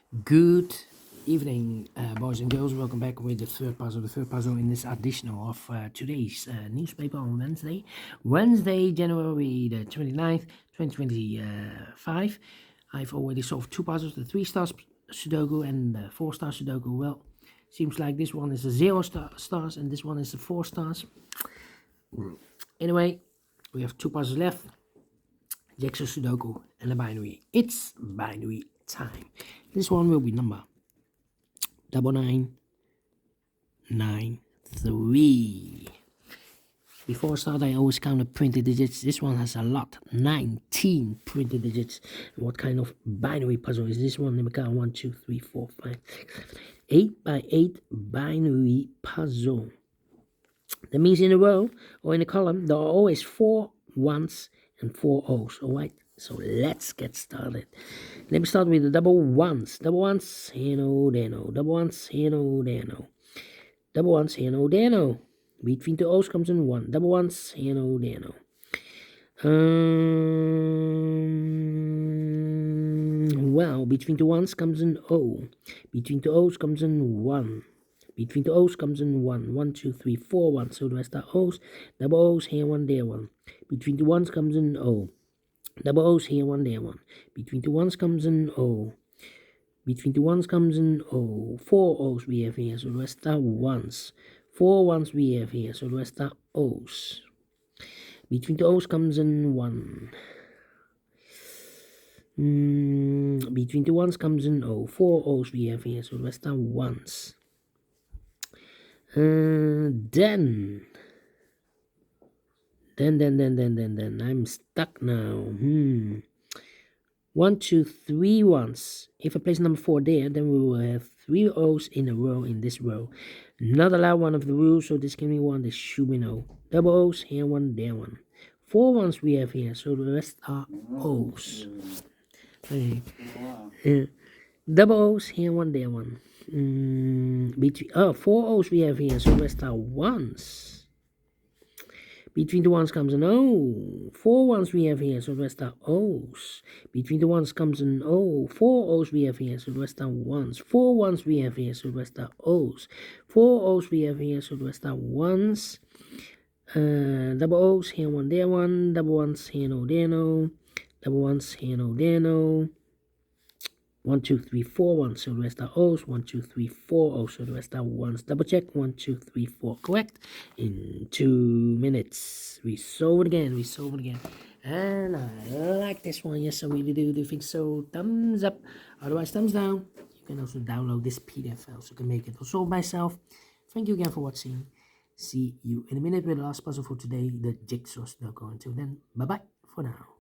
Good evening, boys and girls. Welcome back with the third puzzle. The third puzzle in this edition of today's newspaper on Wednesday, January the 29th, 2025. I've already solved two puzzles, the 3-star Sudoku and the 4-star Sudoku. Well, seems like this one is a 0 stars and this one is the 4 stars. Anyway, we have two puzzles left. Jigsaw Sudoku and a binary. It's binary time. This one will be number 9993. Before I start, I always count the printed digits. This one has a lot, 19 printed digits. What kind of binary puzzle is this one? Let me count 1, 2, 3, 4, 5, 6, 7, 8 by 8 binary puzzle. That means in a row or in a column, there are always 4 1s and 4 O's. All right. So let's get started. Let me start with the double ones. Double ones, here no, there no. Double ones, here no, there no. Double ones, here no, there no. Between the O's comes in 1. Double ones, here no, there no. Well, between the ones comes an O. Between the O's comes in 1. Between the O's comes in 1. 1, 2, 3, 4, 1. So the rest are O's. Double O's, here 1, there 1. Between the ones comes in O. Double O's, here 1, there 1. Between the ones comes in O. Between the ones comes in O. 4 O's we have here, so the rest are 1s. 4 1s we have here, so the rest are O's. Between the O's comes in 1. Between the ones comes in O. 4 O's we have here, so the rest are 1s. Then I'm stuck now. 1, 2, 3 ones. If I place number 4 there, then we will have 3 O's in a row in this row. Not allow one of the rules, so this can be 1, this should be no. Double O's, here 1, there 1. 4 ones we have here, so the rest are O's. Okay. Double O's, here 1, there 1. 4 O's we have here, so the rest are 1s. Between the ones comes an O. 4 ones we have here, so the rest are O's. Between the ones comes an O. 4 O's we have here, so the rest are 1s. 4 1s we have here, so the rest are O's. 4 O's we have here, so the rest are 1s. Double O's, here 1, there 1. Double ones, here no, there no. Double ones, here no, there no. 1, 2, 3, 4 1, so the rest are O's. 1, 2, 3, 4 O's, so the rest are 1s. Double check. 1, 2, 3, 4. Correct. In 2 minutes. We solve it again. And I like this one. Yes, I really do. Do you think so? Thumbs up. Otherwise, thumbs down. You can also download this PDF file so you can make it also by yourself. Thank you again for watching. See you in a minute with the last puzzle for today, the Jigsaw Sudoku. Until then, bye-bye for now.